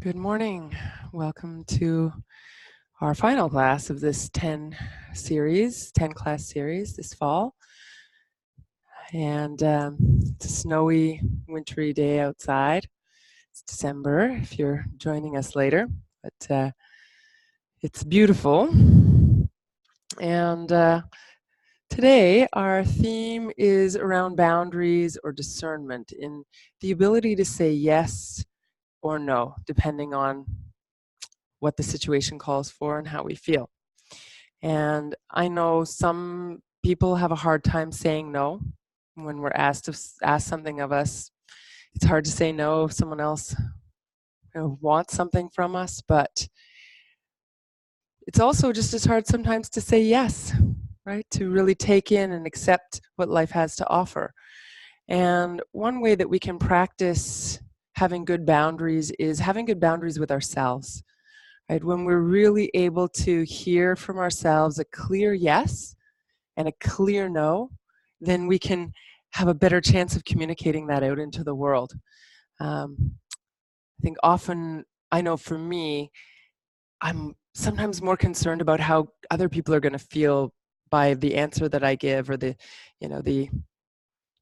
Good morning. Welcome to our final class of this 10 class series this fall. And it's a snowy, wintry day outside. It's December if you're joining us later, but it's beautiful. And today our theme is around boundaries or discernment in the ability to say yes or no, depending on what the situation calls for and how we feel. And I know some people have a hard time saying no when we're asked something of us. It's hard to say no if someone else wants something from us, but it's also just as hard sometimes to say yes, right? To really take in and accept what life has to offer. And one way that we can practice having good boundaries is having good boundaries with ourselves. Right? When we're really able to hear from ourselves a clear yes and a clear no, then we can have a better chance of communicating that out into the world. I think often, I know for me, I'm sometimes more concerned about how other people are going to feel by the answer that I give or the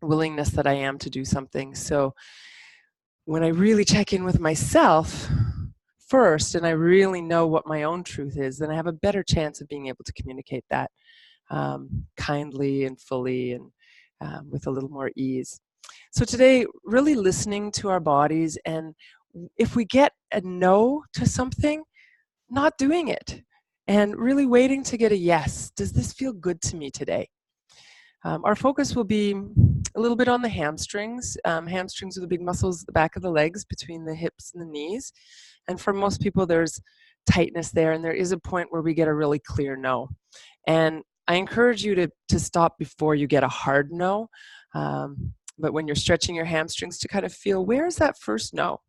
willingness that I am to do something. So when I really check in with myself first and I really know what my own truth is, then I have a better chance of being able to communicate that kindly and fully and with a little more ease. So today, really listening to our bodies, and if we get a no to something, not doing it, and really waiting to get a yes. Does this feel good to me today? Our focus will be a little bit on the hamstrings. Hamstrings are the big muscles at the back of the legs between the hips and the knees. And for most people, there's tightness there, and there is a point where we get a really clear no. And I encourage you to stop before you get a hard no. But when you're stretching your hamstrings, to kind of feel, where is that first no?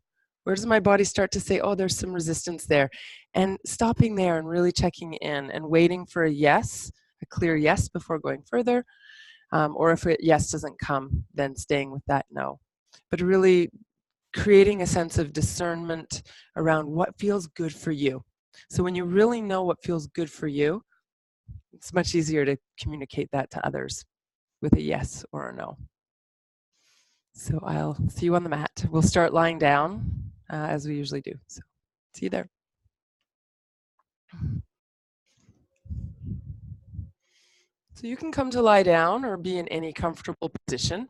Where does my body start to say, oh, there's some resistance there? And stopping there and really checking in and waiting for a yes, a clear yes before going further. Or if a yes doesn't come, then staying with that no. But really creating a sense of discernment around what feels good for you. So when you really know what feels good for you, it's much easier to communicate that to others with a yes or a no. So I'll see you on the mat. We'll start lying down as we usually do. So see you there. So you can come to lie down or be in any comfortable position.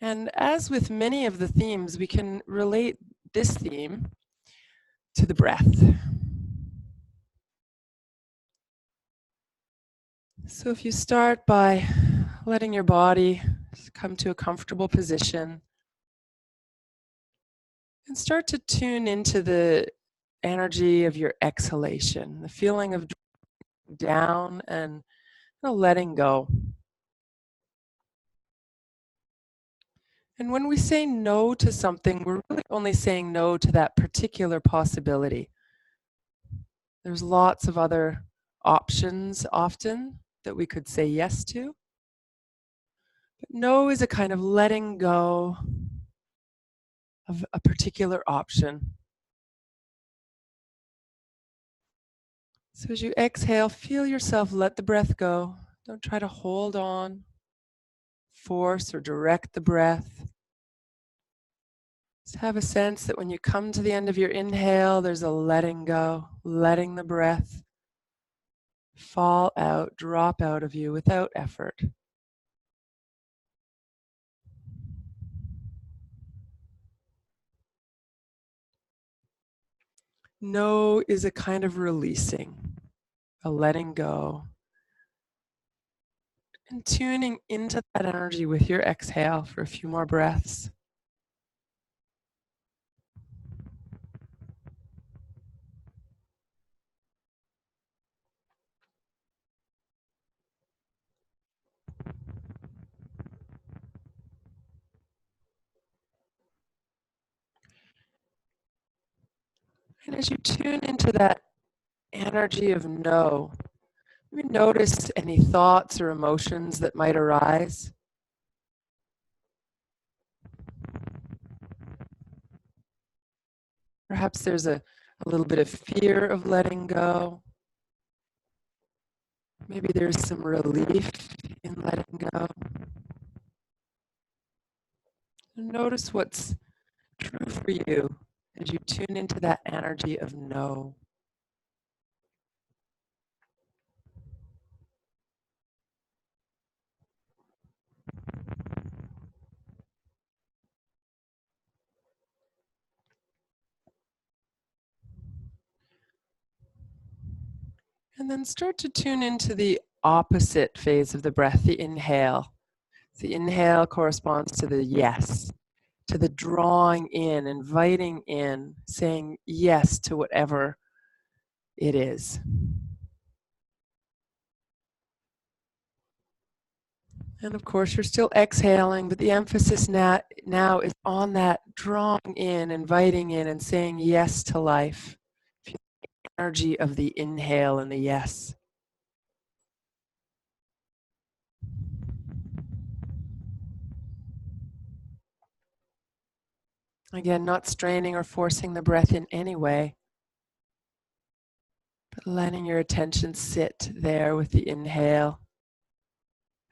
And as with many of the themes, we can relate this theme to the breath. So if you start by letting your body come to a comfortable position and start to tune into the energy of your exhalation, the feeling of down and letting go. And when we say no to something, we're really only saying no to that particular possibility. There's lots of other options often that we could say yes to. But no is a kind of letting go of a particular option. So as you exhale, feel yourself let the breath go. Don't try to hold on, force or direct the breath. Just have a sense that when you come to the end of your inhale, there's a letting go, letting the breath fall out, drop out of you without effort. No is a kind of releasing, a letting go, and tuning into that energy with your exhale for a few more breaths. And as you tune into that energy of no, maybe notice any thoughts or emotions that might arise. Perhaps there's a little bit of fear of letting go. Maybe there's some relief in letting go. And notice what's true for you as you tune into that energy of no. And then start to tune into the opposite phase of the breath, the inhale. The inhale corresponds to the yes, to the drawing in, inviting in, saying yes to whatever it is. And of course, you're still exhaling, but the emphasis now is on that drawing in, inviting in, and saying yes to life. Feel the energy of the inhale and the yes. Again, not straining or forcing the breath in any way, but letting your attention sit there with the inhale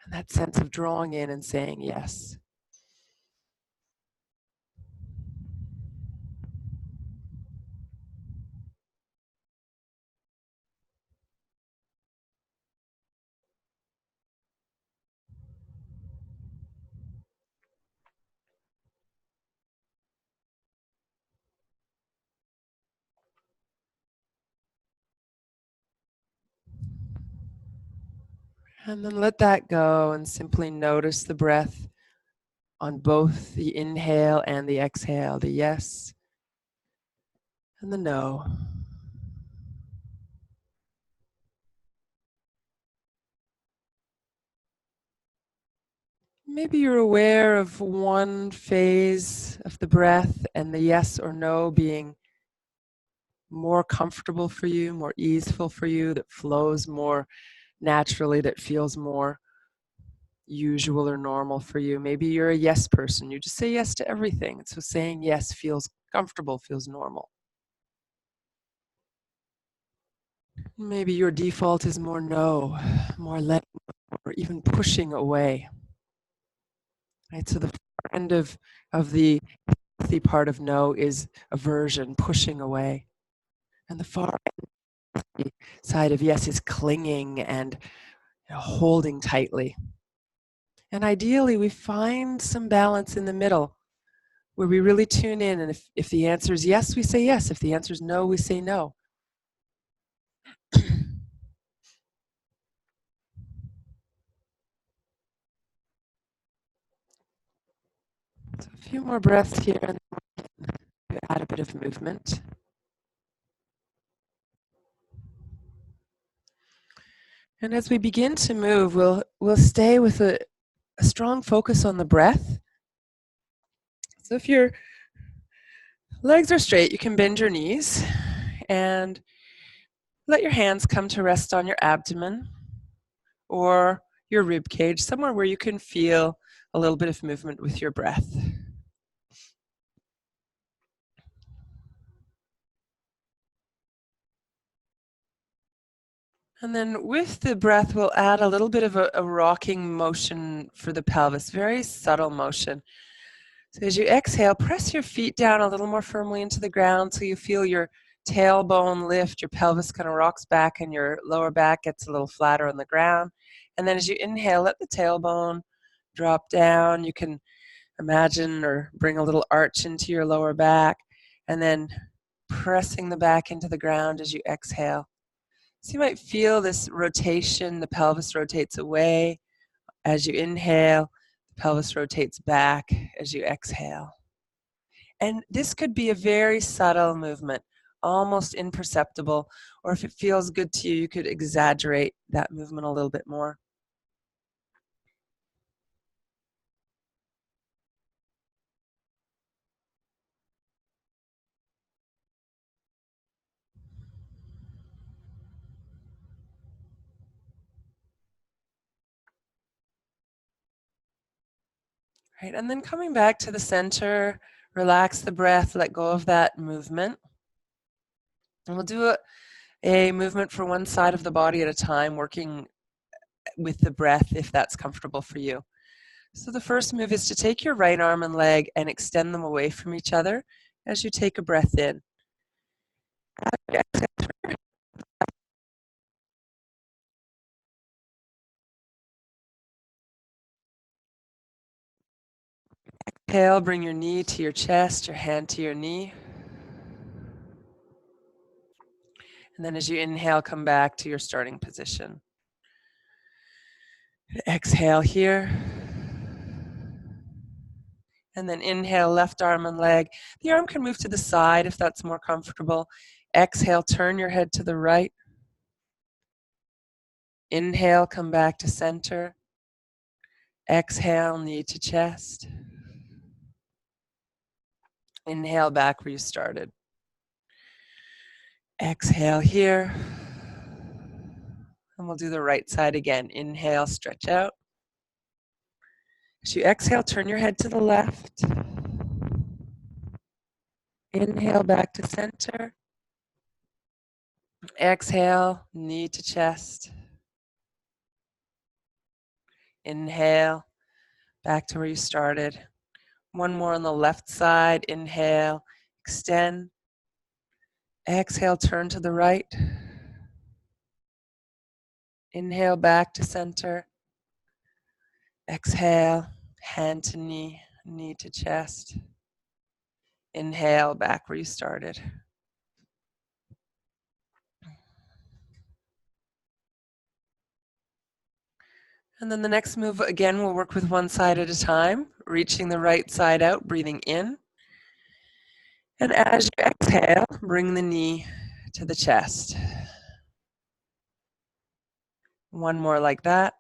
and that sense of drawing in and saying yes. And then let that go and simply notice the breath on both the inhale and the exhale, the yes and the no. Maybe you're aware of one phase of the breath and the yes or no being more comfortable for you, more easeful for you, that flows more naturally, that feels more usual or normal for you. Maybe you're a yes person. You just say yes to everything. So saying yes feels comfortable, feels normal. Maybe your default is more no, more letting, or even pushing away. Right? So the far end of the healthy part of no is aversion, pushing away. And the far side of yes is clinging and holding tightly. And ideally, we find some balance in the middle where we really tune in. And if the answer is yes, we say yes. If the answer is no, we say no. So a few more breaths here and add a bit of movement. And as we begin to move, we'll stay with a strong focus on the breath. So if your legs are straight, you can bend your knees and let your hands come to rest on your abdomen or your rib cage, somewhere where you can feel a little bit of movement with your breath. And then with the breath, we'll add a little bit of a rocking motion for the pelvis, very subtle motion. So as you exhale, press your feet down a little more firmly into the ground so you feel your tailbone lift, your pelvis kind of rocks back and your lower back gets a little flatter on the ground. And then as you inhale, let the tailbone drop down. You can imagine or bring a little arch into your lower back and then pressing the back into the ground as you exhale. So you might feel this rotation, the pelvis rotates away as you inhale, the pelvis rotates back as you exhale. And this could be a very subtle movement, almost imperceptible, or if it feels good to you, you could exaggerate that movement a little bit more. Right, and then coming back to the center, Relax the breath, let go of that movement. And we'll do a movement for one side of the body at a time, working with the breath if that's comfortable for you. So the first move is to take your right arm and leg and extend them away from each other as you take a breath in. Exhale, bring your knee to your chest, your hand to your knee. And then as you inhale, come back to your starting position. Exhale here. And then inhale, left arm and leg. The arm can move to the side if that's more comfortable. Exhale, turn your head to the right. Inhale, come back to center. Exhale, knee to chest. Inhale back where you started. Exhale here. And we'll do the right side again. Inhale, stretch out. As you exhale, turn your head to the left. Inhale back to center. Exhale, knee to chest. Inhale, back to where you started. One more on the left side. Inhale, extend. Exhale, turn to the right. Inhale, back to center. Exhale, hand to knee, knee to chest. Inhale, back where you started. And then the next move, again, we'll work with one side at a time, reaching the right side out, breathing in. And as you exhale, bring the knee to the chest. One more like that.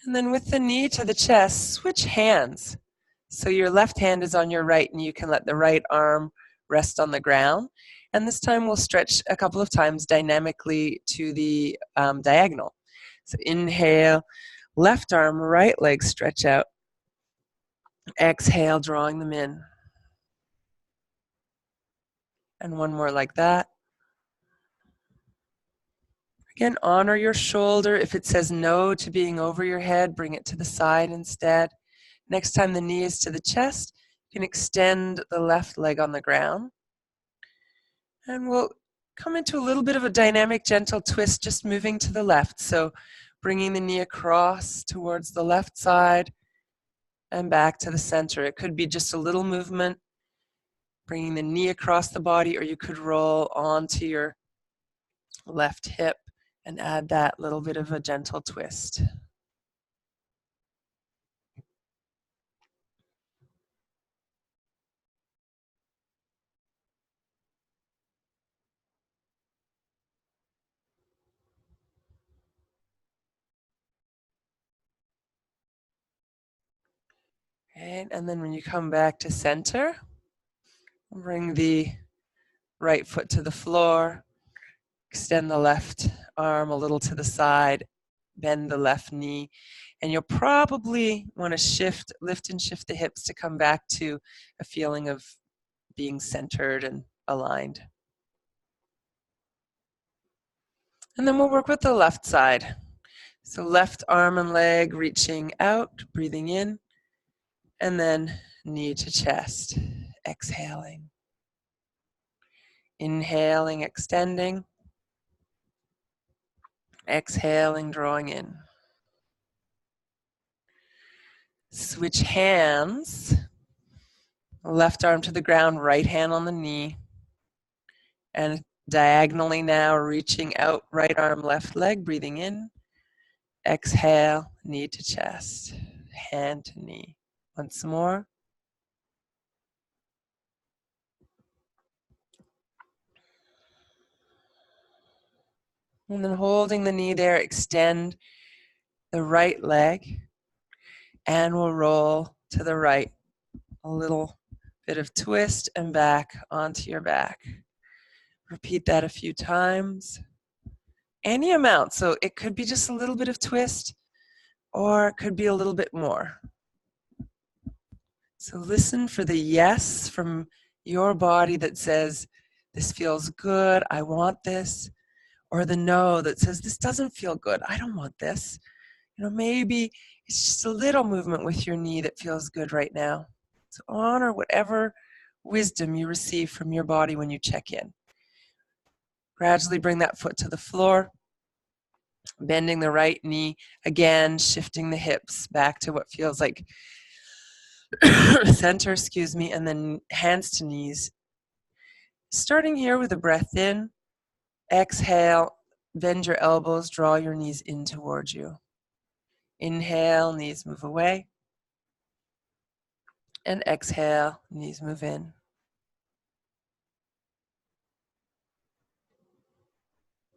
And then with the knee to the chest, switch hands. So your left hand is on your right, and you can let the right arm rest on the ground. And this time we'll stretch a couple of times dynamically to the diagonal. So inhale, left arm, right leg stretch out. Exhale, drawing them in. And one more like that. Again, honor your shoulder. If it says no to being over your head, bring it to the side instead. Next time the knee is to the chest, you can extend the left leg on the ground. And we'll come into a little bit of a dynamic, gentle twist, just moving to the left. So bringing the knee across towards the left side and back to the center. It could be just a little movement, bringing the knee across the body, or you could roll onto your left hip and add that little bit of a gentle twist. Okay, and then when you come back to center, bring the right foot to the floor, extend the left arm a little to the side, bend the left knee, and you'll probably want to lift and shift the hips to come back to a feeling of being centered and aligned. And then we'll work with the left side. So left arm and leg reaching out, breathing in, and then knee to chest, exhaling. Inhaling, extending. Exhaling, drawing in. Switch hands. Left arm to the ground, right hand on the knee. And diagonally now, reaching out, right arm, left leg, breathing in. Exhale, knee to chest, hand to knee. Once more. And then holding the knee there, extend the right leg, and we'll roll to the right. A little bit of twist and back onto your back. Repeat that a few times. Any amount. So it could be just a little bit of twist, or it could be a little bit more. So listen for the yes from your body that says, this feels good, I want this, or the no that says, this doesn't feel good, I don't want this. Maybe it's just a little movement with your knee that feels good right now. So honor whatever wisdom you receive from your body when you check in. Gradually bring that foot to the floor, bending the right knee, again, shifting the hips back to what feels like center, and then hands to knees. Starting here with a breath in, exhale, bend your elbows, draw your knees in towards you. Inhale, knees move away. And exhale, knees move in.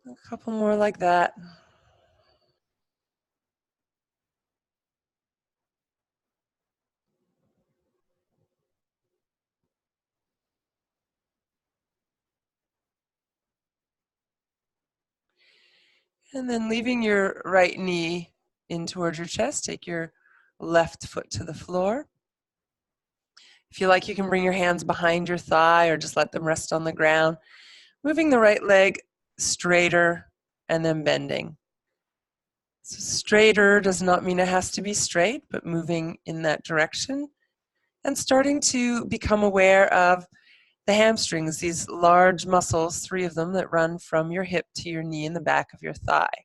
A couple more like that. And then leaving your right knee in towards your chest, take your left foot to the floor. If you like, you can bring your hands behind your thigh or just let them rest on the ground. Moving the right leg straighter and then bending. So straighter does not mean it has to be straight, but moving in that direction. And starting to become aware of the hamstrings, these large muscles, 3 of them that run from your hip to your knee and the back of your thigh.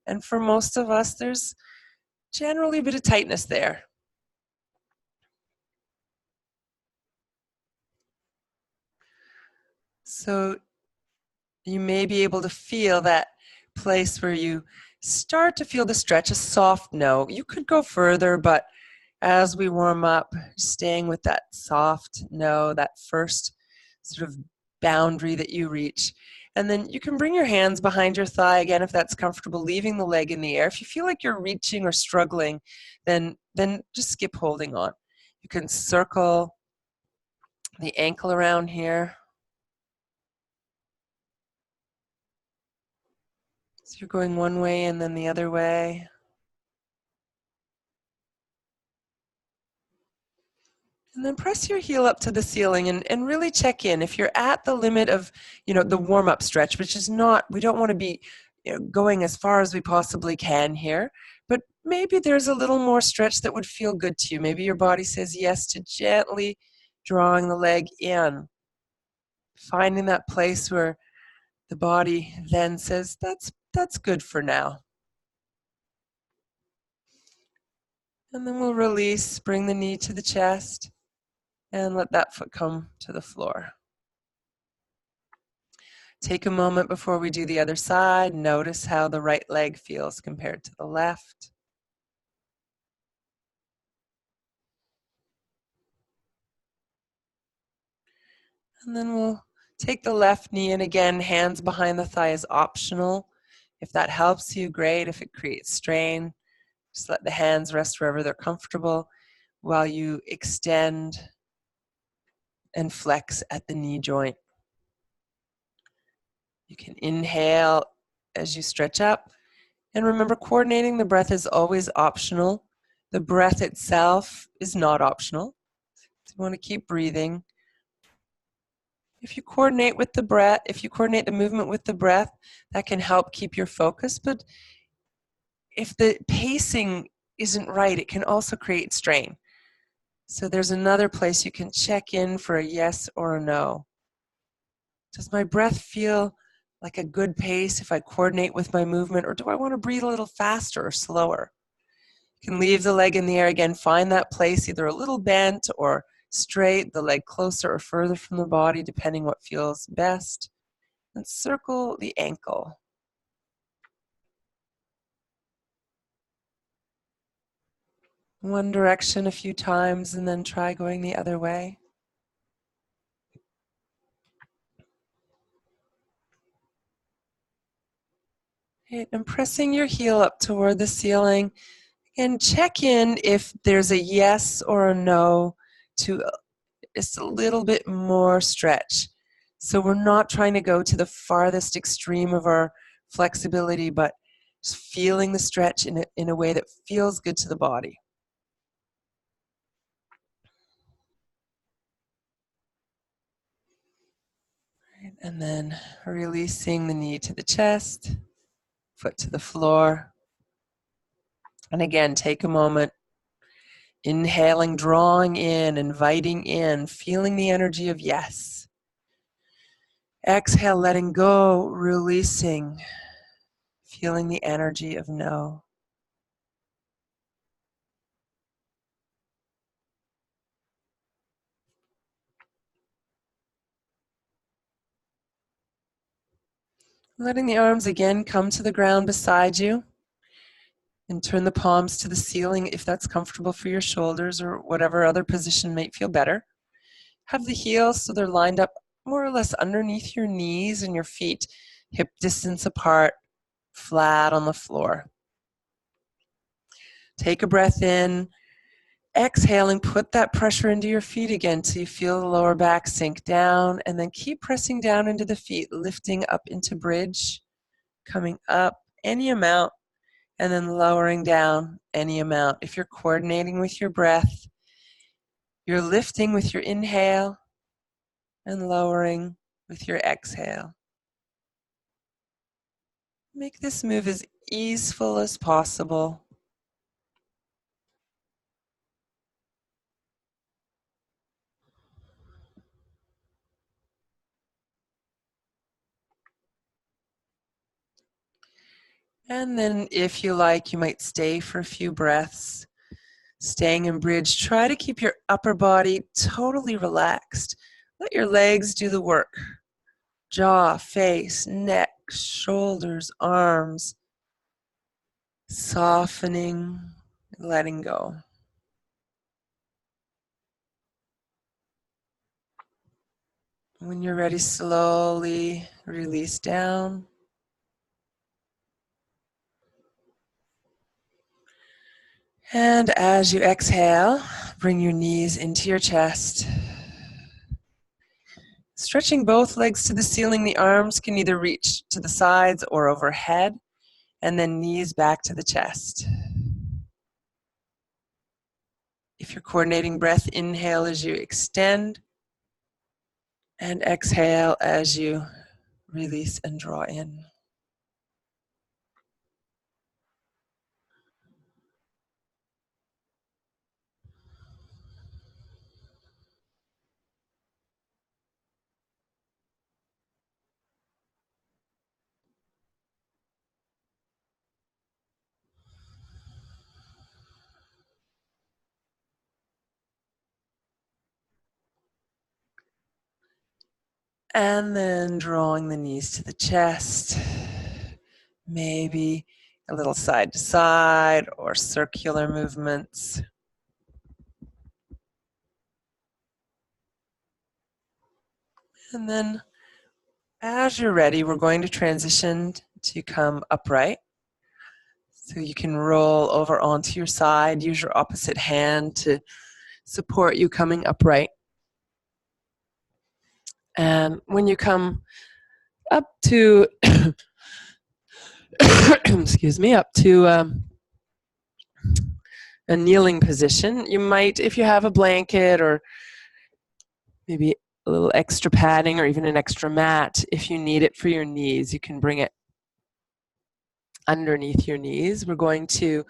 And for most of us, there's generally a bit of tightness there. So you may be able to feel that place where you start to feel the stretch, a soft no. You could go further, but as we warm up, staying with that soft no, that first sort of boundary that you reach. And then you can bring your hands behind your thigh again if that's comfortable, leaving the leg in the air. If you feel like you're reaching or struggling, then just skip holding on. You can circle the ankle around here. So you're going one way and then the other way. And then press your heel up to the ceiling and really check in. If you're at the limit of, the warm-up stretch, which is not, we don't want to be going as far as we possibly can here, but maybe there's a little more stretch that would feel good to you. Maybe your body says yes to gently drawing the leg in, finding that place where the body then says, that's good for now. And then we'll release, bring the knee to the chest, and let that foot come to the floor. Take a moment before we do the other side. Notice how the right leg feels compared to the left. And then we'll take the left knee, and again, hands behind the thigh is optional. If that helps you, great. If it creates strain, just let the hands rest wherever they're comfortable while you extend and flex at the knee joint. You can inhale as you stretch up. And remember, coordinating the breath is always optional. The breath itself is not optional. So you want to keep breathing. If you coordinate with the breath, if you coordinate the movement with the breath, that can help keep your focus. But if the pacing isn't right, it can also create strain. So there's another place you can check in for a yes or a no. Does my breath feel like a good pace if I coordinate with my movement, or do I want to breathe a little faster or slower? You can leave the leg in the air again, find that place either a little bent or straight, the leg closer or further from the body, depending what feels best, and circle the ankle. One direction a few times and then try going the other way. Okay, and pressing your heel up toward the ceiling, and check in if there's a yes or a no to just a little bit more stretch. So we're not trying to go to the farthest extreme of our flexibility, but just feeling the stretch in a way that feels good to the body. And then releasing the knee to the chest, foot to the floor. And again, take a moment, inhaling, drawing in, inviting in, feeling the energy of yes. Exhale, letting go, releasing, feeling the energy of no. Letting the arms again come to the ground beside you. And turn the palms to the ceiling if that's comfortable for your shoulders, or whatever other position might feel better. Have the heels so they're lined up more or less underneath your knees, and your feet hip distance apart, flat on the floor. Take a breath in. Exhaling, put that pressure into your feet again till you feel the lower back sink down, and then keep pressing down into the feet, lifting up into bridge, coming up any amount, and then lowering down any amount. If you're coordinating with your breath, you're lifting with your inhale and lowering with your exhale. Make this move as easeful as possible. And then if you like, you might stay for a few breaths. Staying in bridge, try to keep your upper body totally relaxed. Let your legs do the work. Jaw, face, neck, shoulders, arms. Softening, letting go. When you're ready, slowly release down. And as you exhale, bring your knees into your chest. Stretching both legs to the ceiling, the arms can either reach to the sides or overhead, and then knees back to the chest. If you're coordinating breath, inhale as you extend, and exhale as you release and draw in. And then drawing the knees to the chest, maybe a little side to side or circular movements. And then as you're ready, we're going to transition to come upright. So you can roll over onto your side, use your opposite hand to support you coming upright. And when you come up to, excuse me, up to a kneeling position, you might, if you have a blanket or maybe a little extra padding or even an extra mat, if you need it for your knees, you can bring it underneath your knees. We're going to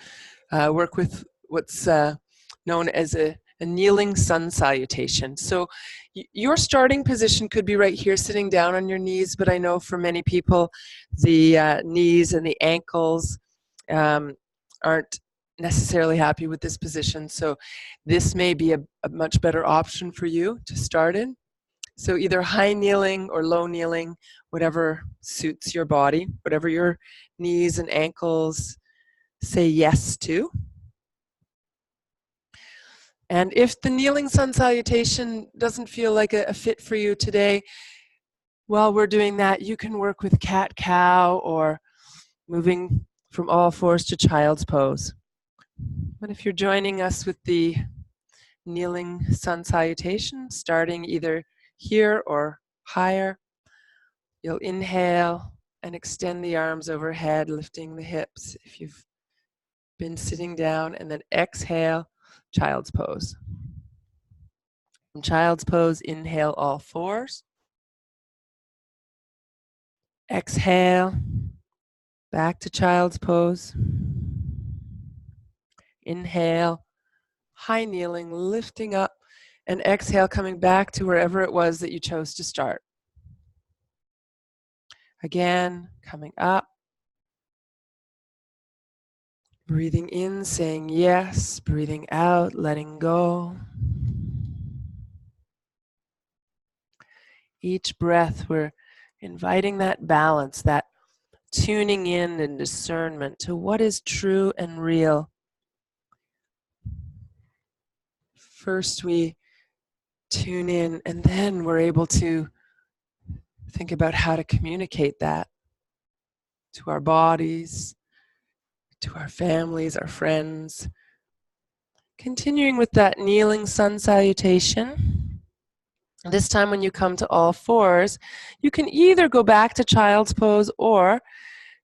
work with what's known as a kneeling sun salutation. So your starting position could be right here, sitting down on your knees, but I know for many people, the knees and the ankles aren't necessarily happy with this position. So this may be a much better option for you to start in. So either high kneeling or low kneeling, whatever suits your body, whatever your knees and ankles say yes to. And if the kneeling sun salutation doesn't feel like a fit for you today, while we're doing that, you can work with cat-cow or moving from all fours to child's pose. But if you're joining us with the kneeling sun salutation, starting either here or higher, you'll inhale And extend the arms overhead, lifting the hips if you've been sitting down, and then exhale, child's pose. From child's pose, inhale all fours. Exhale, back to child's pose. Inhale, high kneeling, lifting up, and exhale, coming back to wherever it was that you chose to start. Again, coming up. Breathing in, saying yes. Breathing out, letting go. Each breath, we're inviting that balance, that tuning in and discernment to what is true and real. First we tune in, and then we're able to think about how to communicate that to our bodies, to our families, our friends. Continuing with that kneeling sun salutation. This time when you come to all fours, you can either go back to child's pose or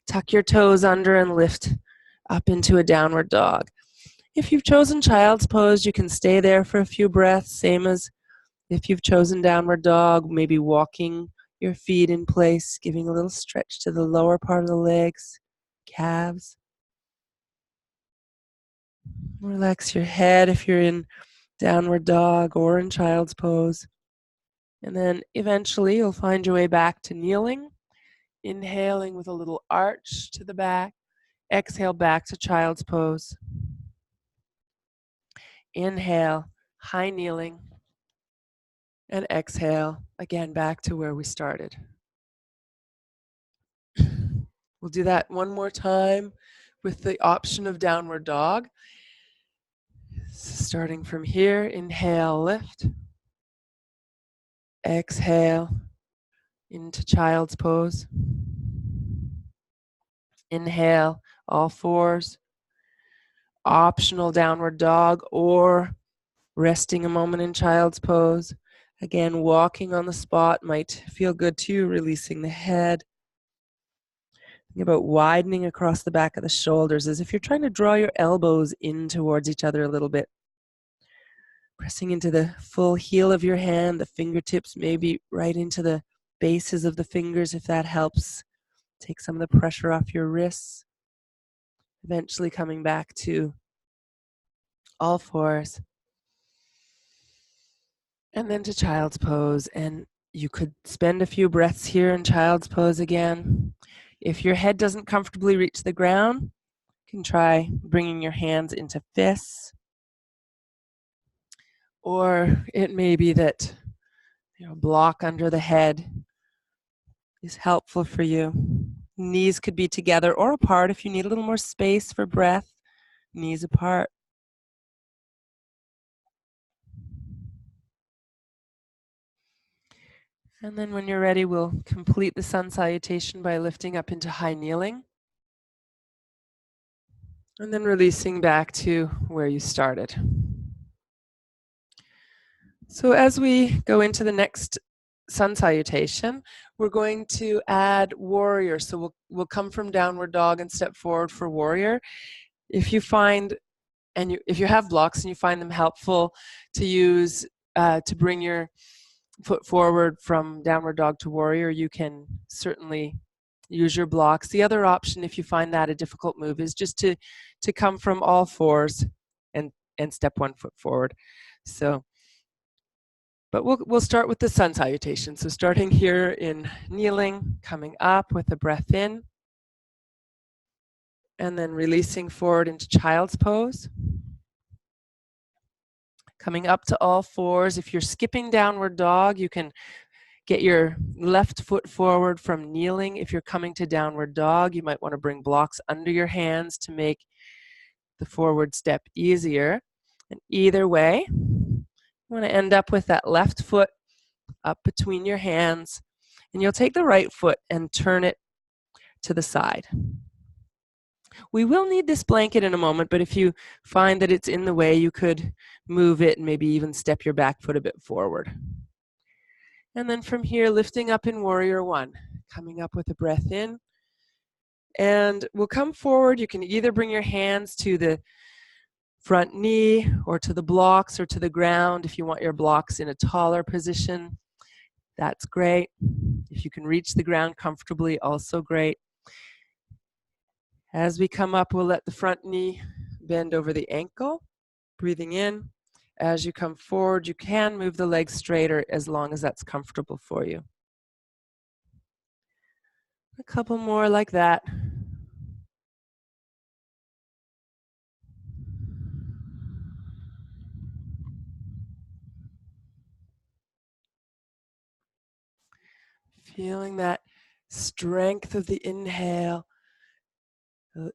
tuck your toes under and lift up into a downward dog. If you've chosen child's pose, you can stay there for a few breaths, same as if you've chosen downward dog, maybe walking your feet in place, giving a little stretch to the lower part of the legs, calves. Relax your head if you're in downward dog or in child's pose. And then eventually you'll find your way back to kneeling, inhaling with a little arch to the back. Exhale back to child's pose. Inhale, high kneeling. And exhale, again back to where we started. We'll do that one more time with the option of downward dog. Starting from here, inhale, lift. Exhale into child's pose. Inhale, all fours. Optional downward dog or resting a moment in child's pose. Again, walking on the spot might feel good too, releasing the head. Think about widening across the back of the shoulders as if you're trying to draw your elbows in towards each other a little bit. Pressing into the full heel of your hand, the fingertips maybe right into the bases of the fingers if that helps. Take some of the pressure off your wrists. Eventually coming back to all fours. And then to child's pose. And you could spend a few breaths here in child's pose again. If your head doesn't comfortably reach the ground, you can try bringing your hands into fists. Or it may be that a block under the head is helpful for you. Knees could be together or apart if you need a little more space for breath. Knees apart. And then when you're ready, we'll complete the sun salutation by lifting up into high kneeling. And then releasing back to where you started. So as we go into the next sun salutation, we're going to add warrior. So we'll come from downward dog and step forward for warrior. If you find, if you have blocks and you find them helpful to use to bring your foot forward from downward dog to warrior, you can certainly use your blocks. The other option, if you find that a difficult move, is just to come from all fours and step one foot forward. So, but we'll start with the sun salutation. So starting here in kneeling, coming up with a breath in, and then releasing forward into child's pose. Coming up to all fours. If you're skipping downward dog, you can get your left foot forward from kneeling. If you're coming to downward dog, you might want to bring blocks under your hands to make the forward step easier. And either way, you want to end up with that left foot up between your hands, and you'll take the right foot and turn it to the side. We will need this blanket in a moment, but if you find that it's in the way, you could move it and maybe even step your back foot a bit forward. And then from here, lifting up in warrior one, coming up with a breath in, And we'll come forward. You can either bring your hands to the front knee or to the blocks or to the ground. If you want your blocks in a taller position, that's great. If you can reach the ground comfortably, also great. As we come up, we'll let the front knee bend over the ankle, breathing in. As you come forward, you can move the legs straighter as long as that's comfortable for you. A couple more like that. Feeling that strength of the inhale,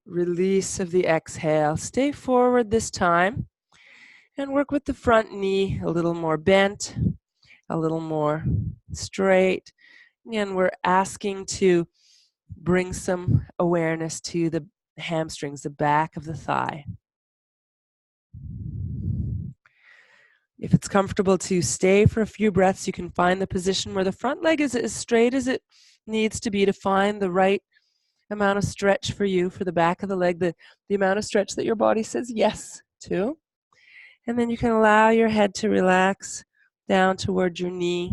release of the exhale. Stay forward this time and work with the front knee a little more bent, a little more straight. And we're asking to bring some awareness to the hamstrings, the back of the thigh. If it's comfortable to stay for a few breaths, you can find the position where the front leg is as straight as it needs to be to find the right amount of stretch for you, for the back of the leg, the amount of stretch that your body says yes to. And then you can allow your head to relax down towards your knee.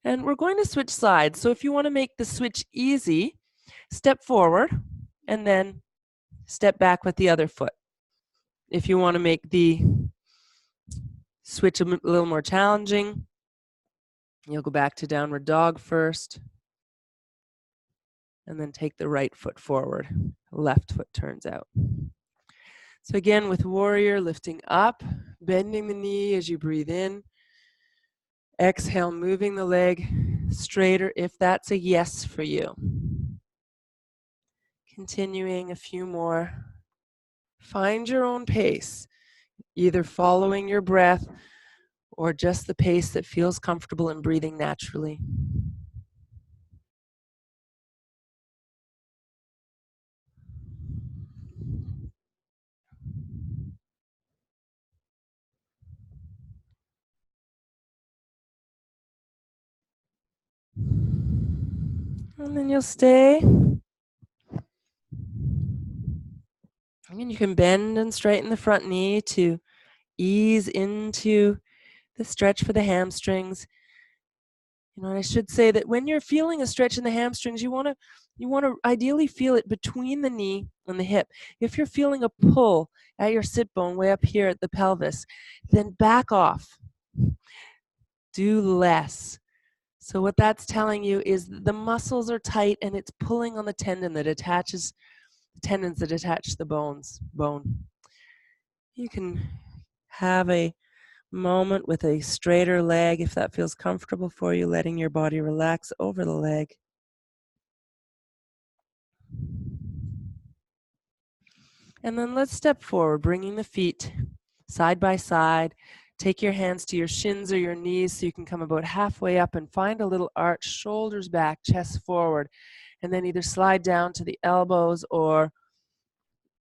And we're going to switch sides. So if you want to make the switch easy, step forward and then step back with the other foot. If you want to make the switch a little more challenging, you'll go back to downward dog first, and then take the right foot forward. Left foot turns out. So again, with warrior, lifting up, bending the knee as you breathe in. Exhale, moving the leg straighter if that's a yes for you. Continuing a few more. Find your own pace, either following your breath or just the pace that feels comfortable and breathing naturally. And then you'll stay. And you can bend and straighten the front knee to ease into the stretch for the hamstrings. And I should say that when you're feeling a stretch in the hamstrings, you want to ideally feel it between the knee and the hip. If you're feeling a pull at your sit bone way up here at the pelvis, then back off. Do less. So what that's telling you is the muscles are tight and it's pulling on the tendons that attach the bone. You can have a moment with a straighter leg if that feels comfortable for you, letting your body relax over the leg. And then let's step forward, bringing the feet side by side. Take your hands to your shins or your knees so you can come about halfway up and find a little arch, shoulders back, chest forward, and then either slide down to the elbows or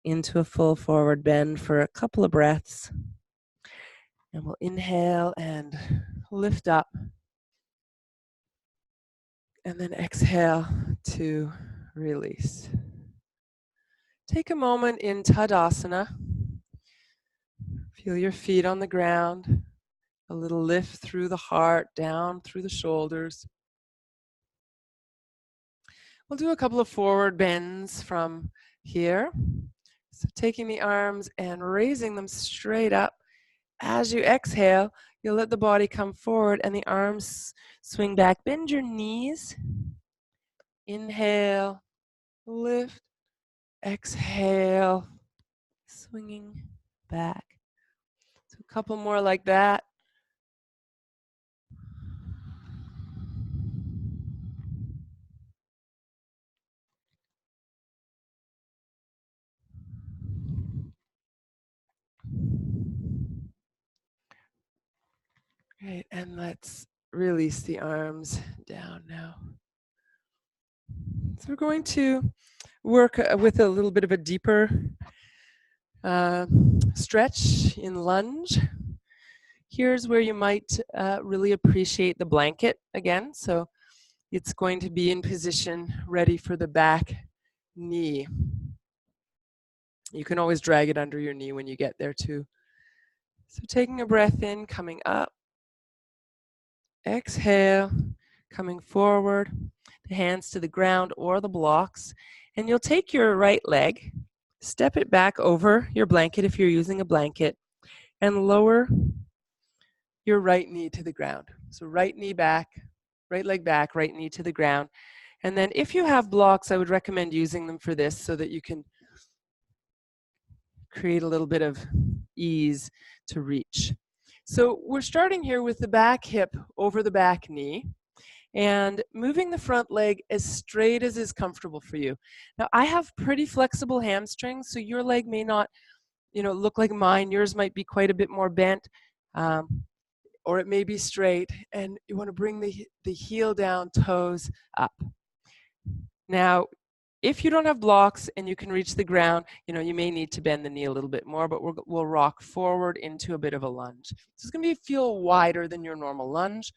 into a full forward bend for a couple of breaths. And we'll inhale and lift up. And then exhale to release. Take a moment in Tadasana. Feel your feet on the ground. A little lift through the heart, down through the shoulders. We'll do a couple of forward bends from here. So taking the arms and raising them straight up. As you exhale, you'll let the body come forward and the arms swing back. Bend your knees. Inhale, lift, exhale, swinging back. So a couple more like that. Great, and let's release the arms down now. So we're going to work with a little bit of a deeper stretch in lunge. here's where you might really appreciate the blanket again. So it's going to be in position, ready for the back knee. You can always drag it under your knee when you get there too. So taking a breath in, coming up. Exhale, coming forward, the hands to the ground or the blocks. And you'll take your right leg, step it back over your blanket if you're using a blanket, and lower your right knee to the ground. So right knee back, right leg back, right knee to the ground. And then if you have blocks, I would recommend using them for this so that you can create a little bit of ease to reach. So we're starting here with the back hip over the back knee and moving the front leg as straight as is comfortable for you. Now I have pretty flexible hamstrings, so your leg may not, look like mine. Yours might be quite a bit more bent, or it may be straight, and you want to bring the heel down, toes up. Now, if you don't have blocks and you can reach the ground, you may need to bend the knee a little bit more, but we'll rock forward into a bit of a lunge. So it's going to feel wider than your normal lunge,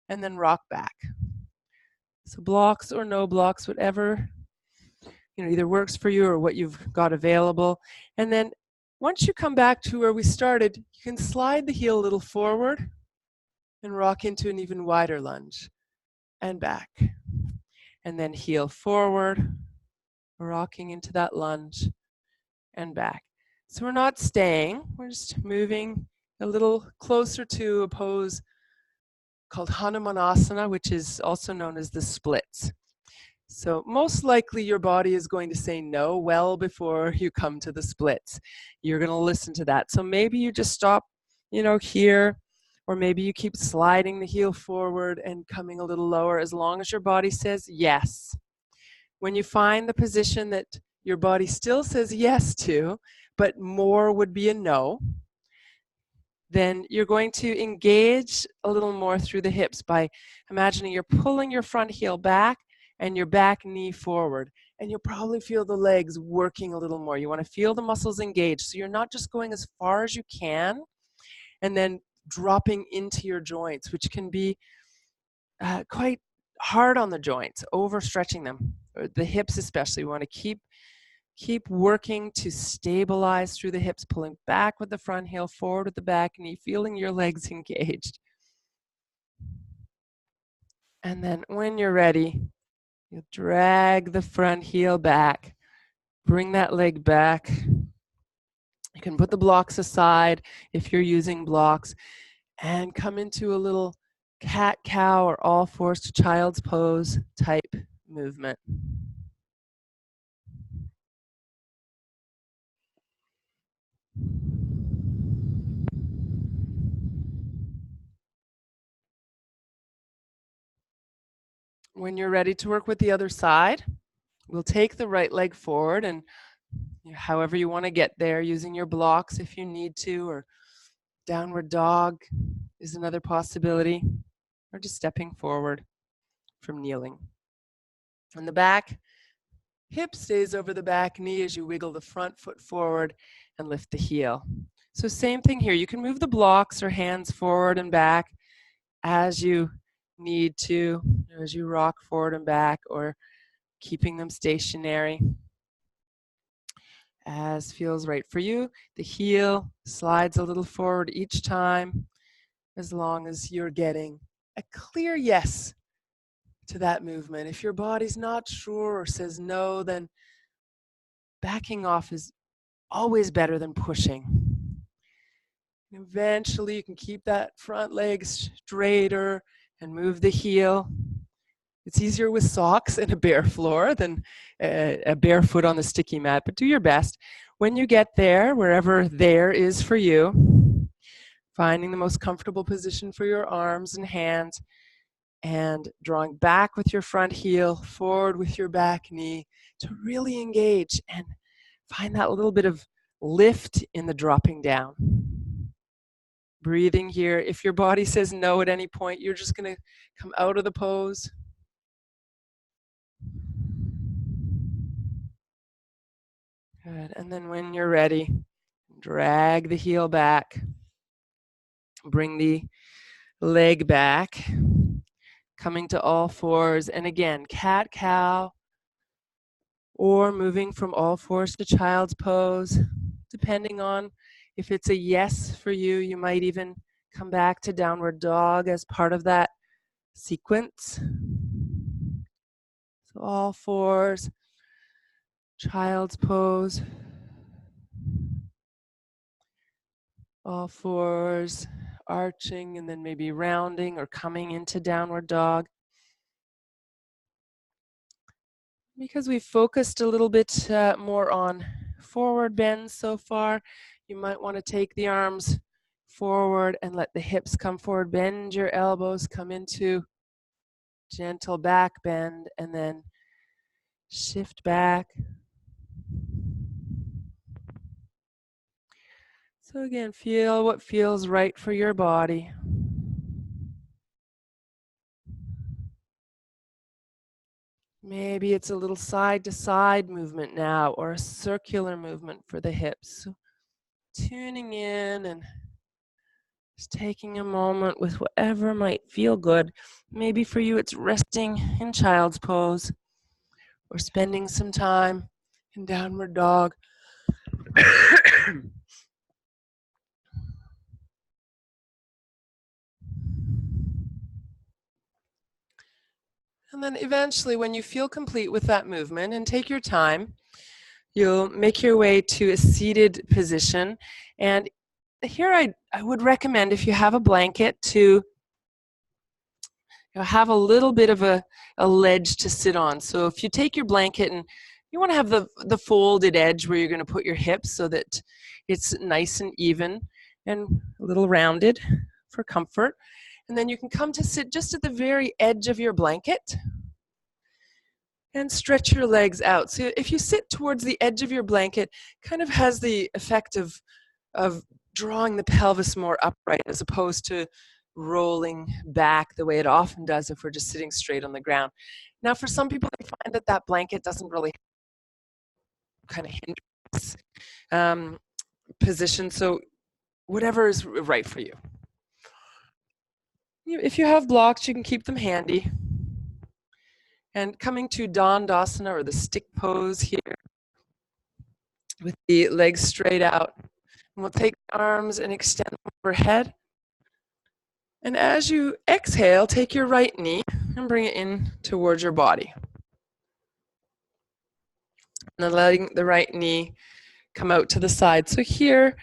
and then rock back. So blocks or no blocks, whatever, either works for you or what you've got available. And then once you come back to where we started, you can slide the heel a little forward and rock into an even wider lunge and back. And then heel forward, rocking into that lunge and back. So we're not staying, we're just moving a little closer to a pose called Hanuman Asana, which is also known as the splits. So most likely your body is going to say no well before you come to the splits. You're going to listen to that. So maybe you just stop, here, or maybe you keep sliding the heel forward and coming a little lower as long as your body says yes. When you find the position that your body still says yes to, but more would be a no, then you're going to engage a little more through the hips by imagining you're pulling your front heel back and your back knee forward. And you'll probably feel the legs working a little more. You want to feel the muscles engaged. So you're not just going as far as you can and then dropping into your joints, which can be quite hard on the joints, overstretching them, or the hips especially. We want to keep working to stabilize through the hips, pulling back with the front heel, forward with the back knee, feeling your legs engaged. And then when you're ready, you'll drag the front heel back, bring that leg back. You can put the blocks aside if you're using blocks and come into a little cat-cow or all fours to child's pose type movement. When you're ready to work with the other side, we'll take the right leg forward and however you want to get there, using your blocks if you need to, or downward dog is another possibility, or just stepping forward from kneeling. And the back hip stays over the back knee as you wiggle the front foot forward and lift the heel. So same thing here. You can move the blocks or hands forward and back as you need to, as you rock forward and back, or keeping them stationary as feels right for you. The heel slides a little forward each time, as long as you're getting a clear yes to that movement. If your body's not sure or says no, then backing off is always better than pushing. Eventually, you can keep that front leg straighter and move the heel. It's easier with socks and a bare floor than a barefoot on the sticky mat, but do your best. When you get there, wherever there is for you, finding the most comfortable position for your arms and hands, and drawing back with your front heel, forward with your back knee to really engage and find that little bit of lift in the dropping down. Breathing here. If your body says no at any point, you're just going to come out of the pose. Good. And then when you're ready, drag the heel back. Bring the leg back, coming to all fours. And again, cat-cow, or moving from all fours to child's pose. Depending on if it's a yes for you, you might even come back to downward dog as part of that sequence. So all fours, child's pose. All fours, arching and then maybe rounding or coming into downward dog. Because we've focused a little bit more on forward bends so far, you might want to take the arms forward and let the hips come forward. Bend your elbows, come into gentle back bend, and then shift back. So again, feel what feels right for your body. Maybe it's a little side-to-side movement now, or a circular movement for the hips. So tuning in and just taking a moment with whatever might feel good. Maybe for you it's resting in child's pose, or spending some time in downward dog. And then eventually, when you feel complete with that movement, and take your time, you'll make your way to a seated position. And here I would recommend, if you have a blanket, to have a little bit of a ledge to sit on. So if you take your blanket, and you want to have the folded edge where you're going to put your hips so that it's nice and even and a little rounded for comfort. And then you can come to sit just at the very edge of your blanket and stretch your legs out. So if you sit towards the edge of your blanket, kind of has the effect of drawing the pelvis more upright, as opposed to rolling back the way it often does if we're just sitting straight on the ground. Now, for some people, they find that that blanket doesn't really kind of hinder this position. So whatever is right for you. If you have blocks, you can keep them handy. And coming to Dandasana, or the stick pose here, with the legs straight out. And we'll take the arms and extend them overhead. And as you exhale, take your right knee and bring it in towards your body. And then letting the right knee come out to the side. So here,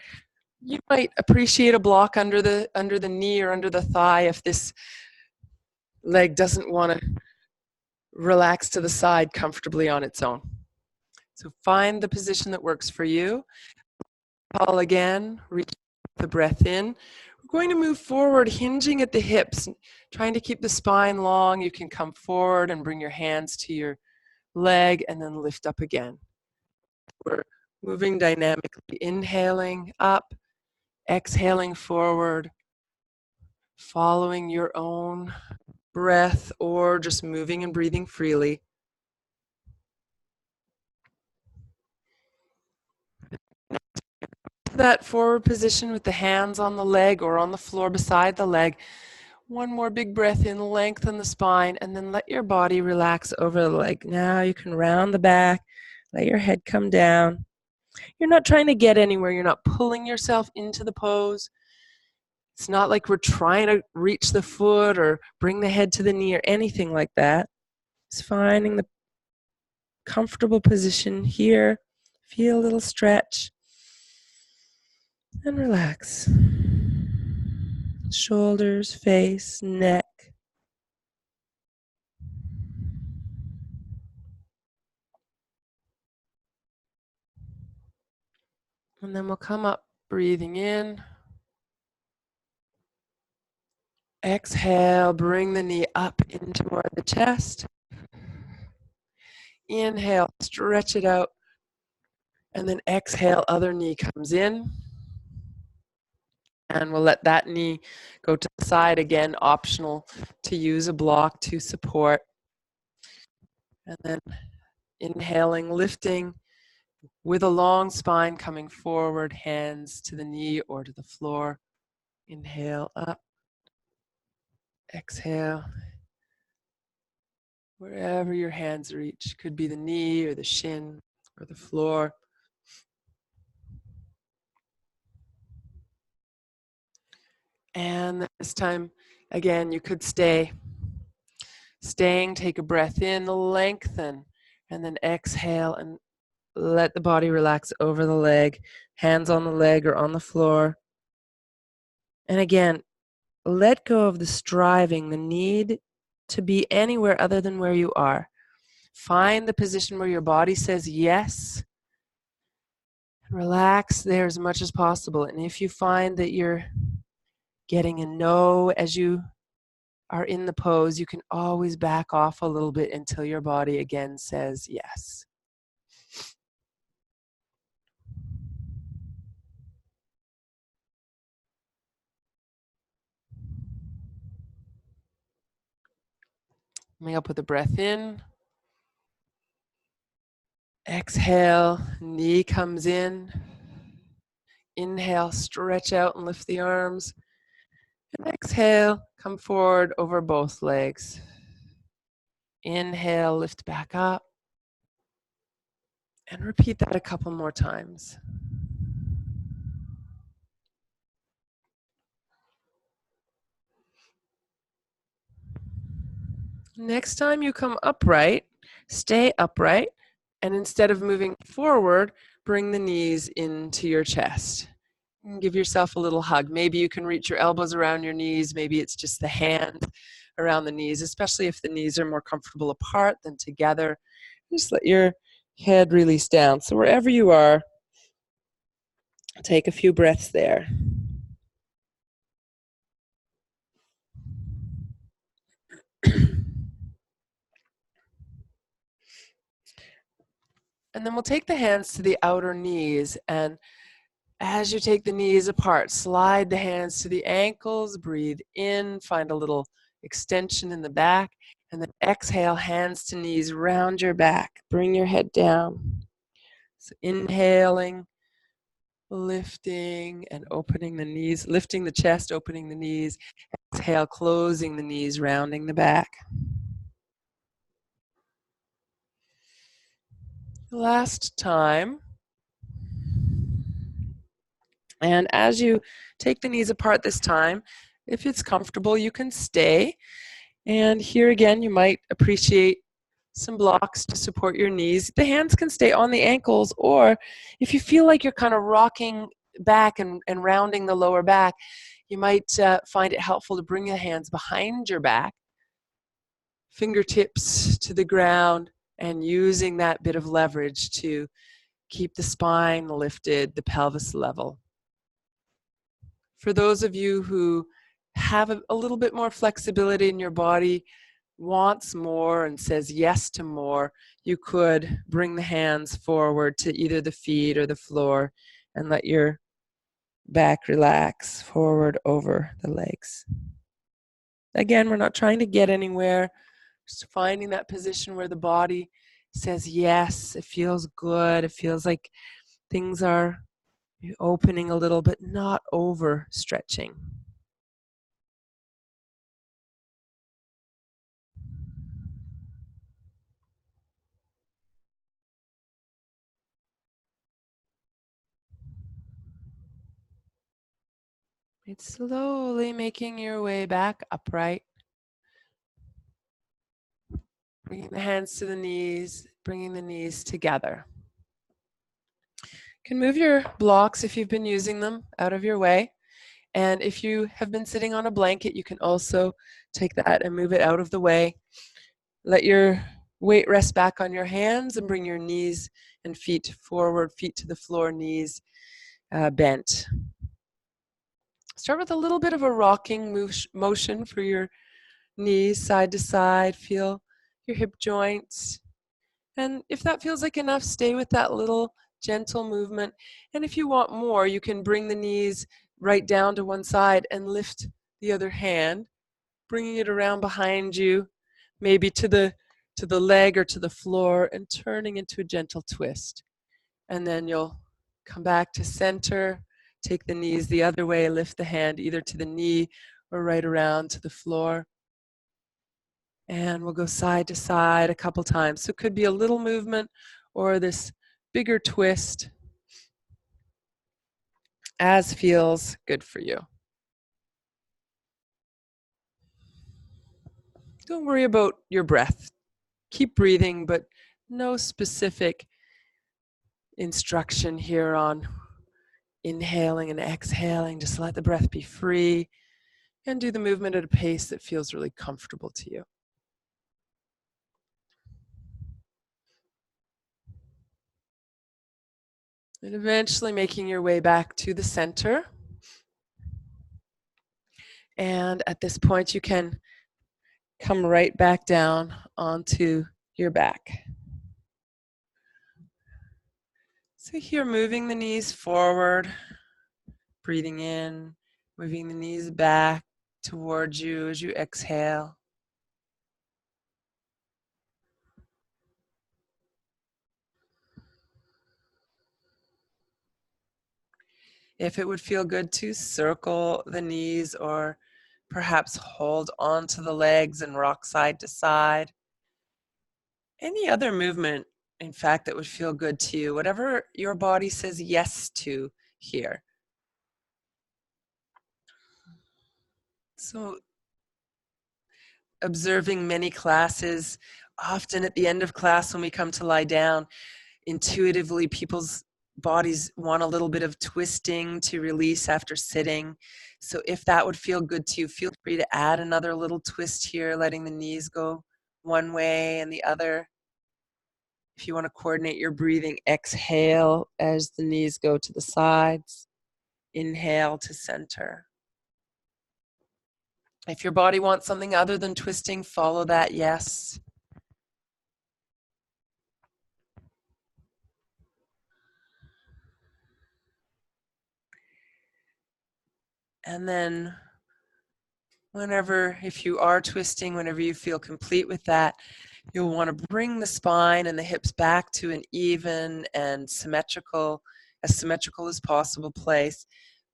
you might appreciate a block under the knee or under the thigh if this leg doesn't want to relax to the side comfortably on its own. So find the position that works for you. Call again, reach the breath in. We're going to move forward, hinging at the hips, trying to keep the spine long. You can come forward and bring your hands to your leg and then lift up again. We're moving dynamically, inhaling up, exhaling forward, following your own breath, or just moving and breathing freely. That forward position with the hands on the leg or on the floor beside the leg. One more big breath in, lengthen the spine, and then let your body relax over the leg. Now you can round the back, let your head come down. You're not trying to get anywhere. You're not pulling yourself into the pose. It's not like we're trying to reach the foot or bring the head to the knee or anything like that. It's finding the comfortable position here. Feel a little stretch and relax. Shoulders, face, neck. And then we'll come up, breathing in. Exhale, bring the knee up in toward the chest. Inhale, stretch it out. And then exhale, other knee comes in. And we'll let that knee go to the side again, optional to use a block to support. And then inhaling, lifting with a long spine coming forward, hands to the knee or to the floor. Inhale up, exhale, wherever your hands reach. Could be the knee or the shin or the floor. And this time, again, you could stay. Staying, take a breath in, lengthen, and then exhale and let the body relax over the leg, hands on the leg or on the floor. And again, let go of the striving, the need to be anywhere other than where you are. Find the position where your body says yes. Relax there as much as possible. And if you find that you're getting a no as you are in the pose, you can always back off a little bit until your body again says yes. Coming up with a breath in. Exhale, knee comes in. Inhale, stretch out and lift the arms. And exhale, come forward over both legs. Inhale, lift back up. And repeat that a couple more times. Next time you come upright, stay upright. And instead of moving forward, bring the knees into your chest. And give yourself a little hug. Maybe you can reach your elbows around your knees. Maybe it's just the hand around the knees, especially if the knees are more comfortable apart than together. Just let your head release down. So wherever you are, take a few breaths there. And then we'll take the hands to the outer knees, and as you take the knees apart, slide the hands to the ankles, breathe in, find a little extension in the back, and then exhale, hands to knees, round your back, bring your head down. So inhaling, lifting and opening the knees, lifting the chest, opening the knees, exhale, closing the knees, rounding the back. Last time. And as you take the knees apart this time, if it's comfortable, you can stay. And here again, you might appreciate some blocks to support your knees. The hands can stay on the ankles, or if you feel like you're kind of rocking back and rounding the lower back, you might find it helpful to bring the hands behind your back, fingertips to the ground, and using that bit of leverage to keep the spine lifted, the pelvis level. For those of you who have a little bit more flexibility in your body, wants more and says yes to more, you could bring the hands forward to either the feet or the floor and let your back relax forward over the legs. Again, we're not trying to get anywhere, just finding that position where the body says yes, it feels good, it feels like things are opening a little, but not overstretching. It's slowly making your way back upright. Bringing the hands to the knees, bringing the knees together. You can move your blocks, if you've been using them, out of your way. And if you have been sitting on a blanket, you can also take that and move it out of the way. Let your weight rest back on your hands and bring your knees and feet forward, feet to the floor, knees bent. Start with a little bit of a rocking motion for your knees side to side. Feel your hip joints. And if that feels like enough, stay with that little gentle movement. And if you want more, you can bring the knees right down to one side and lift the other hand, bringing it around behind you, maybe to the leg or to the floor, and turning into a gentle twist. And then you'll come back to center, Take the knees the other way, lift the hand either to the knee or right around to the floor. And we'll go side to side a couple times. So it could be a little movement or this bigger twist, as feels good for you. Don't worry about your breath. Keep breathing, but no specific instruction here on inhaling and exhaling. Just let the breath be free and do the movement at a pace that feels really comfortable to you. And eventually making your way back to the center. And at this point, you can come right back down onto your back. So here, moving the knees forward, breathing in, moving the knees back towards you as you exhale. If it would feel good to circle the knees or perhaps hold onto the legs and rock side to side. Any other movement, in fact, that would feel good to you, whatever your body says yes to here. So observing many classes, often at the end of class when we come to lie down, intuitively people's bodies want a little bit of twisting to release after sitting. So if that would feel good to you, feel free to add another little twist here, letting the knees go one way and the other. If you want to coordinate your breathing, exhale as the knees go to the sides. Inhale to center. If your body wants something other than twisting, follow that yes. And then whenever, if you are twisting, whenever you feel complete with that, you'll want to bring the spine and the hips back to an even and symmetrical as possible place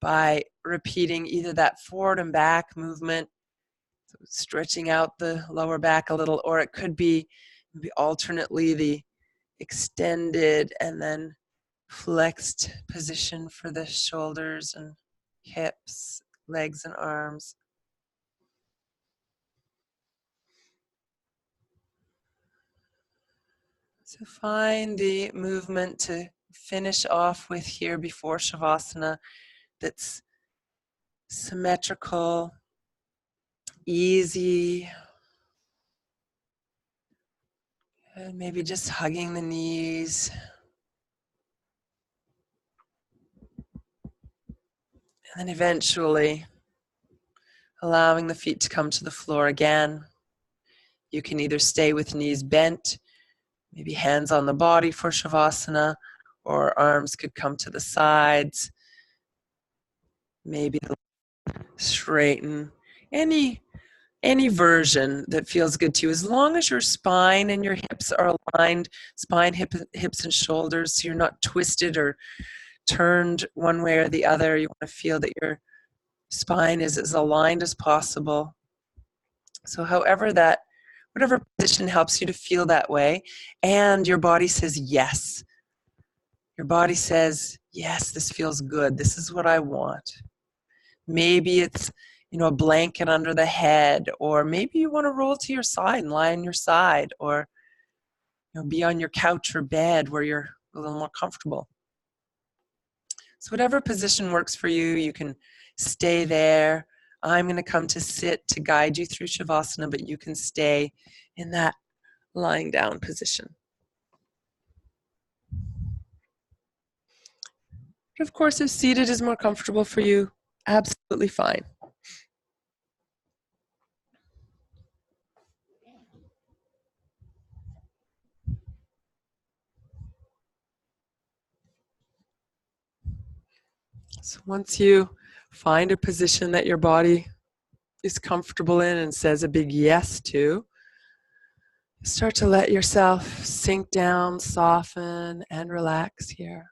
by repeating either that forward and back movement, so stretching out the lower back a little, or it could be maybe alternately the extended and then flexed position for the shoulders and hips, legs and arms. So find the movement to finish off with here before Shavasana that's symmetrical, easy, and maybe just hugging the knees. And then eventually allowing the feet to come to the floor again. You can either stay with knees bent, maybe hands on the body for Shavasana, or arms could come to the sides. Maybe straighten. Any version that feels good to you, as long as your spine and your hips are aligned, spine, hips, and shoulders, so you're not twisted or turned one way or the other. You want to feel that your spine is as aligned as possible. So whatever position helps you to feel that way, and your body says yes. Your body says, yes, this feels good. This is what I want. Maybe it's a blanket under the head, or maybe you want to roll to your side and lie on your side, or be on your couch or bed where you're a little more comfortable. So whatever position works for you, you can stay there. I'm going to come to sit to guide you through Shavasana, but you can stay in that lying down position. But of course, if seated is more comfortable for you, absolutely fine. So once you find a position that your body is comfortable in and says a big yes to, start to let yourself sink down, soften, and relax here.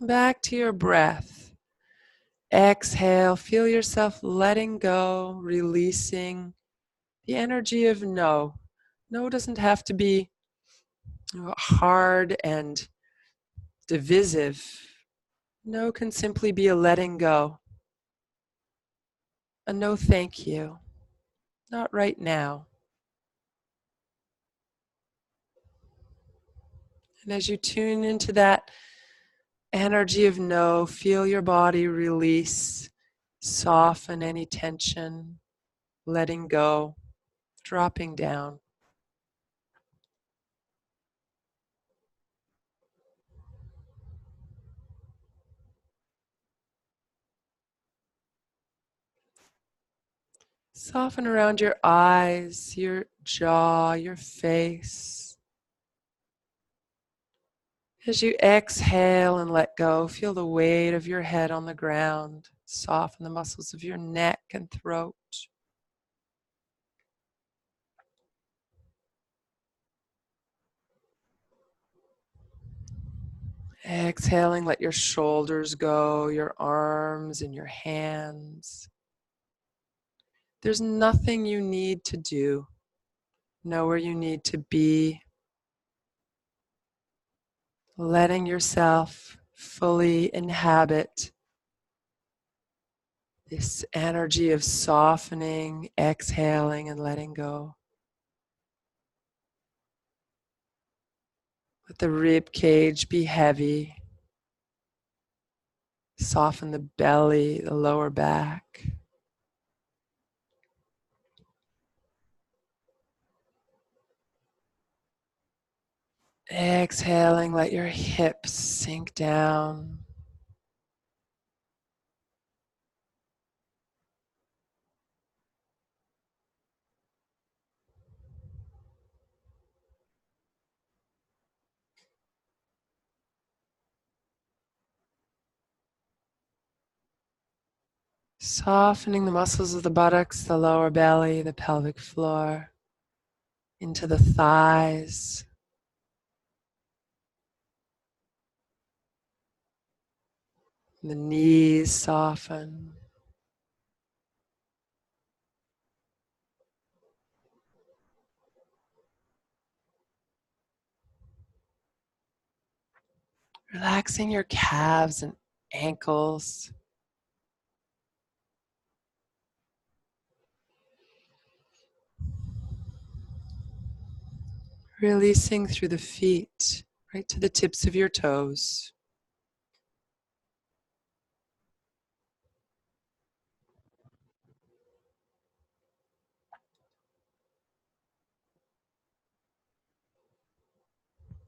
Back to your breath. Exhale, feel yourself letting go, releasing the energy of no. No doesn't have to be hard and divisive. No can simply be a letting go. A no thank you. Not right now. And as you tune into that energy of no, feel your body release, soften any tension, letting go, dropping down. Soften around your eyes, your jaw, your face. As you exhale and let go, feel the weight of your head on the ground. Soften the muscles of your neck and throat. Exhaling, let your shoulders go, your arms and your hands. There's nothing you need to do. Know where you need to be. Letting yourself fully inhabit this energy of softening, exhaling, and letting go. Let the rib cage be heavy. Soften the belly, the lower back. Exhaling, let your hips sink down. Softening the muscles of the buttocks, the lower belly, the pelvic floor, into the thighs. The knees soften. Relaxing your calves and ankles. Releasing through the feet, right to the tips of your toes.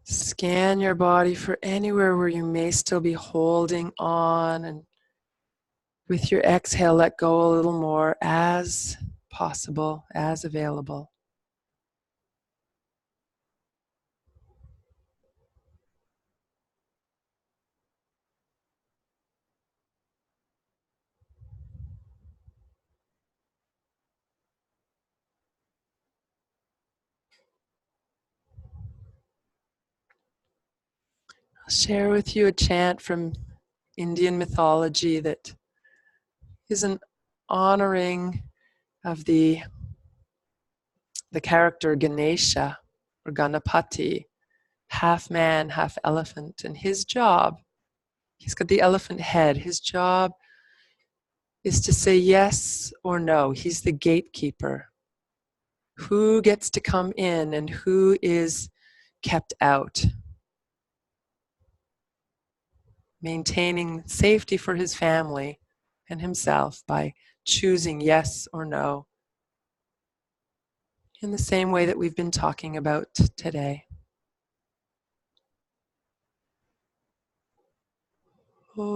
Scan your body for anywhere where you may still be holding on, and with your exhale, let go a little more as possible, as available. I'll share with you a chant from Indian mythology that is an honoring of the character Ganesha or Ganapati, half man, half elephant. And his job, he's got the elephant head, his job is to say yes or no. He's the gatekeeper. Who gets to come in and who is kept out? Maintaining safety for his family and himself by choosing yes or no, in the same way that we've been talking about today. Om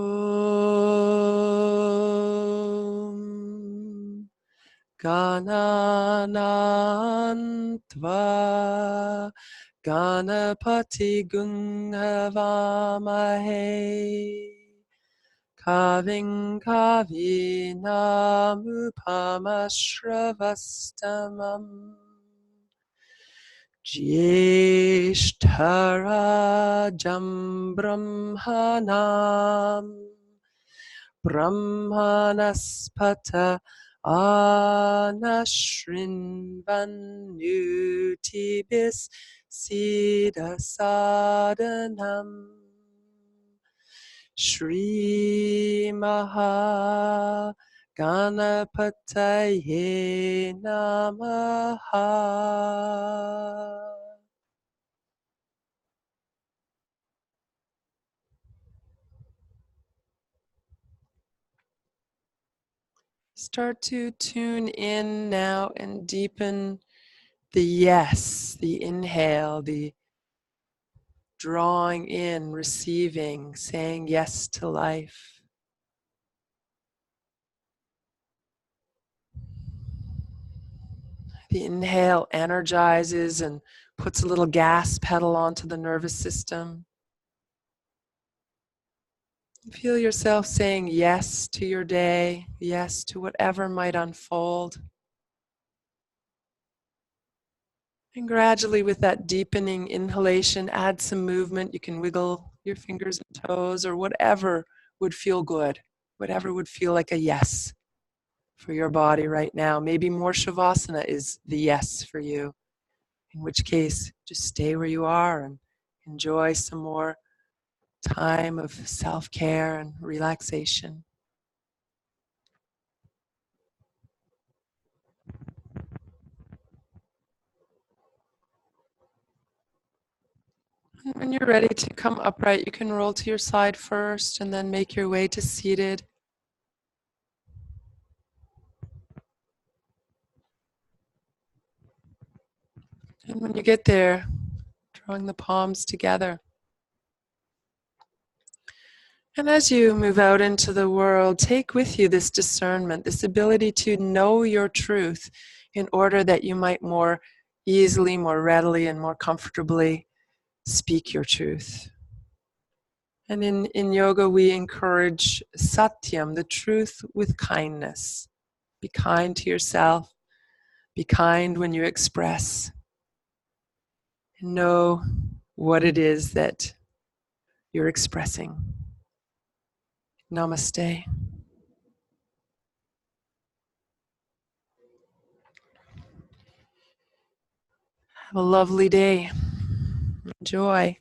Gananantva Ganapati Gunghavamahe Kaving Kavinam Upamashravastamam Jyeshtarajam Brahmanam Brahmanaspata Anashrinvanutibis Siddha Sadhanam Shri Maha Ganapataye Namaha. Start to tune in now and deepen the yes, the inhale, the drawing in, receiving, saying yes to life. The inhale energizes and puts a little gas pedal onto the nervous system. Feel yourself saying yes to your day, yes to whatever might unfold. And gradually, with that deepening inhalation, add some movement. You can wiggle your fingers and toes or whatever would feel good, whatever would feel like a yes for your body right now. Maybe more Shavasana is the yes for you, in which case, just stay where you are and enjoy some more time of self-care and relaxation. And when you're ready to come upright, you can roll to your side first and then make your way to seated. And when you get there, drawing the palms together. And as you move out into the world, take with you this discernment, this ability to know your truth in order that you might more easily, more readily, and more comfortably speak your truth. And in yoga, we encourage satyam, the truth with kindness. Be kind to yourself. Be kind when you express. And know what it is that you're expressing. Namaste. Have a lovely day. Enjoy.